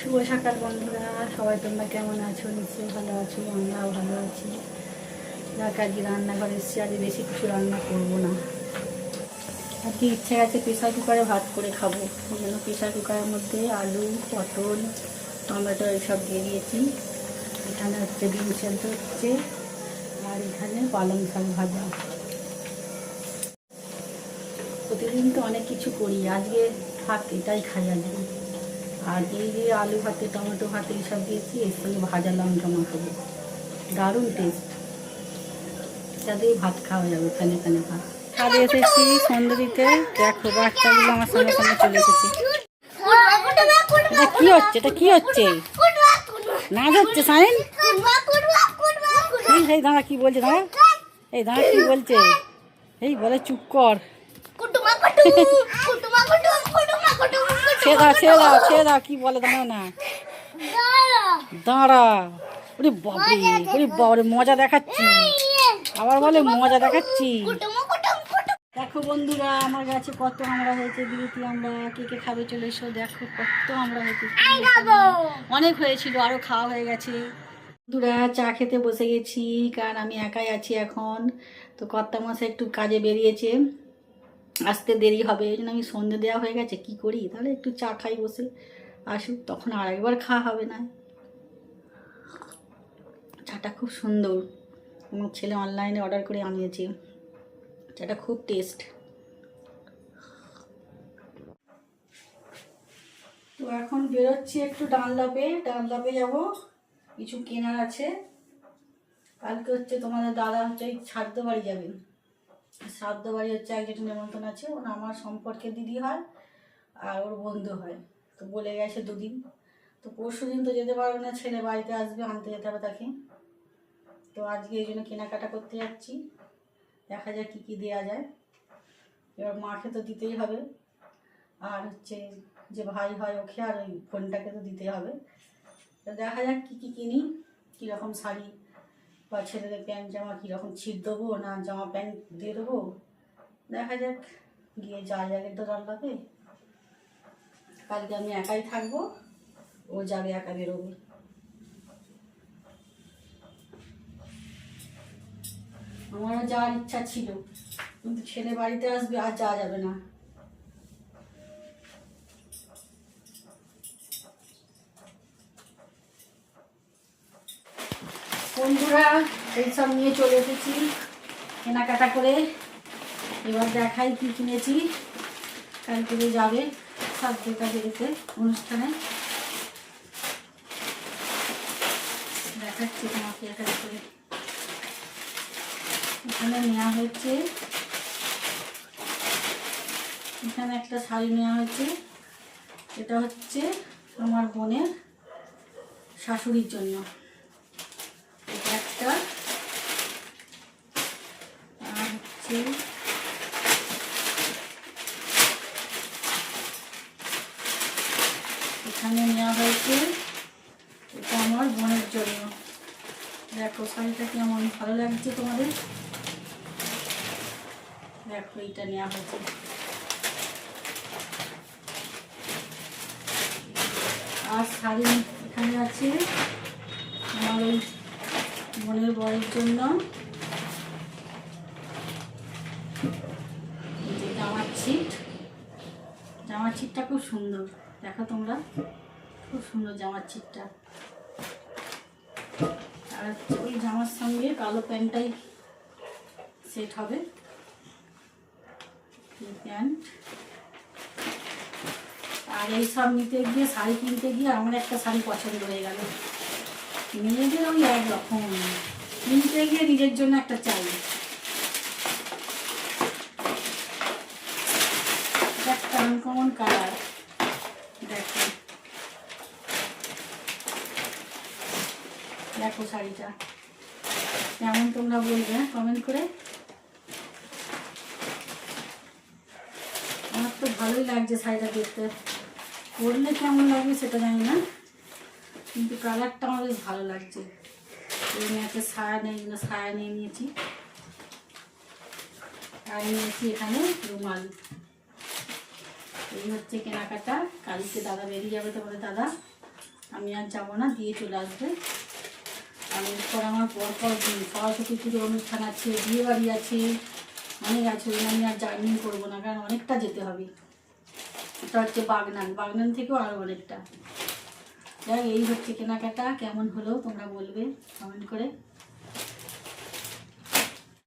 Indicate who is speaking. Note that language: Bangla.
Speaker 1: শুভ সকাল বন্ধুরা, সবাই তোমরা কেমন আছো? নিশ্চয়ই ভালো আছো, আমরাও ভালো আছি। যাক, আজকে রান্নাঘরে এসেছি, আজকে বেশি কিছু রান্না করবো না। আজকে ইচ্ছে আছে প্রেশার কুকারে ভাত করে খাবো। ওই জন্য প্রেশার কুকারের মধ্যে আলু, পটল, টমেটো এসব দিয়ে দিয়েছি। এখানে হচ্ছে ডিম সেদ্ধ হচ্ছে, আর এখানে পালং শাক ভাজা। প্রতিদিন তো অনেক কিছু করি, আজকে থাক এটাই খাই আজকে। আর এই যে আলু ভাতে, টমেটো ভাতে এইসব দিয়েছি, এর সঙ্গে ভাজা লঙ্কা মাখাবো, দারুণ টেস্ট। যাতে ভাত খাওয়া যাবে, ফেনে ফেনে ভাত। ছাদে এসেছি সন্ধ্যে দিতে। দেখো বাচ্চাগুলো আমার সঙ্গে সঙ্গে চলে এসেছে। এটা কি হচ্ছে? এটা কি হচ্ছে? নাচ হচ্ছে সাইন। এই দাঁড়া, কি বলছে দাঁড়া, এই দাঁড়া কি বলছে, এই বলে চুপ কর। ছেড়ে দাও, ছেড়ে দাও, কি বলে দাঁড়া না, দাঁড়া। ওরে বাবরে, ওরে বাবরে, মজা দেখাচ্ছি, আবার বলে মজা দেখাচ্ছি। দেখো বন্ধুরা, আমার গাছে কত আমরা হয়েছে, দিদি আমরা কে কে খাবে চলে এসো। দেখো কত আমরা হয়েছে, অনেক হয়েছিল, আরো খাওয়া হয়ে গেছে। বন্ধুরা চা খেতে বসে গেছি, কারণ আমি একাই আছি এখন। তো কর্তামশাই একটু কাজে বেরিয়েছে, আসতে দেরি হবে, এই জন্য আমি সন্ধে দেওয়া হয়ে গেছে। কি করি তাহলে, একটু চা খাই বসে, আসুক তখন আর একবার খাওয়া হবে না। চাটা খুব সুন্দর, আমার ছেলে অনলাইনে অর্ডার করে আনিয়েছে। চাটা খুব টেস্ট। তো এখন বেরোচ্ছি একটু ডানলপে যাব, কিছু কেনার আছে। কালকে হচ্ছে তোমাদের দাদা হচ্ছে ওই শ্রাদ্ধ বাড়ি যাবেন। শ্রাদ্ধ বাড়ি হচ্ছে একজন নেমন্তন্ন আছে, ওর আমার সম্পর্কে দিদি হয় আর ওর বন্ধু হয়। তো বলে গেছে দুদিন, তো পরশু দিন তো যেতে পারবে না, ছেলে বাড়িতে আসবে, আনতে যেতে হবে তাকে। তো আজকে এই জন্য কেনাকাটা করতে যাচ্ছি, দেখা যাক কী কী দেওয়া যায়। এবার মাকে তো দিতেই হবে, আর হচ্ছে যে ভাই হয় ওকে, আর ওই ফোনটাকে তো দিতেই হবে। তো দেখা যাক কী কী কিনি, কীরকম শাড়ি বা ছেলেদের প্যান্ট জামা কীরকম ছিট দেবো না জামা প্যান্ট দিয়ে দেবো, দেখা যাক। গিয়ে যাওয়া যাবে তো রান্নাতে। কালকে আমি একাই থাকবো, ও যাবে, একা বেরোবে। আমারও যাওয়ার ইচ্ছা ছিল, কিন্তু ছেলে বাড়িতে আসবে, আর যাওয়া যাবে না। বন্ধুরা এইসব নিয়ে চলে এসেছি কেনাকাটা করে। এবার দেখাই কি কিনেছি। কালকে যাবে শ্রাদ্ধটা বেরোতে, অনুষ্ঠানে দেখাচ্ছি তোমাকে এক করে। এখানে নেওয়া হয়েছে, এখানে একটা শাড়ি নেওয়া হয়েছে, এটা হচ্ছে আমার বোনের শাশুড়ির জন্য। এটা একটা, আর হচ্ছে এখানে নেওয়া হয়েছে, এটা আমার বোনের জন্য। দেখো শাড়িটা কেমন, ভালো লাগছে তোমাদের? দেখো এইটা নেওয়া হয়েছে। আর শাড়ি এখানে আছে আমার ওই বোনের বরের জন্য, যে জামার ছিটটা খুব সুন্দর। দেখো তোমরা, খুব সুন্দর জামার ছিটটা। আর ওই জামার সঙ্গে কালো প্যান্টটাই সেট হবে, প্যান্ট। আর এই সব নিতে গিয়ে, শাড়ি কিনতে গিয়ে আমার একটা শাড়ি পছন্দ হয়ে গেল। মেয়েদের ওই একরকম, কিনতে গিয়ে নিজের জন্য একটা চাই। একটা আনকমন কালার, দেখো দেখো শাড়িটা কেমন, তোমরা বলবে কমেন্ট করে। আমার তো ভালোই লাগছে শাড়িটা দেখতে, পরলে কেমন লাগবে সেটা জানি না, কিন্তু কালারটা আমার বেশ ভালো লাগছে। এই একটা সায়া নেই, সায়া নিয়ে নিয়েছি, আর নিয়েছি এখানে রুমাল। এই হচ্ছে কেনাকাটা। কালকে দাদা বেরিয়ে যাবে, তোমাদের দাদা আমি আর যাবো না, দিয়ে চলে আসবে। আর এরপর আমার পরপর দিন সরস্বতী পুজোর অনুষ্ঠান আছে, বিয়ে বাড়ি আছে, অনেক আছে। ওই আমি আর জার্নি করবো না, কারণ অনেকটা যেতে হবে। এটা হচ্ছে বাগনান থেকেও আরও অনেকটা। যাই, এই হচ্ছে কেনাকাটা। কেমন হলো তোমরা বলবে কমেন্ট করে।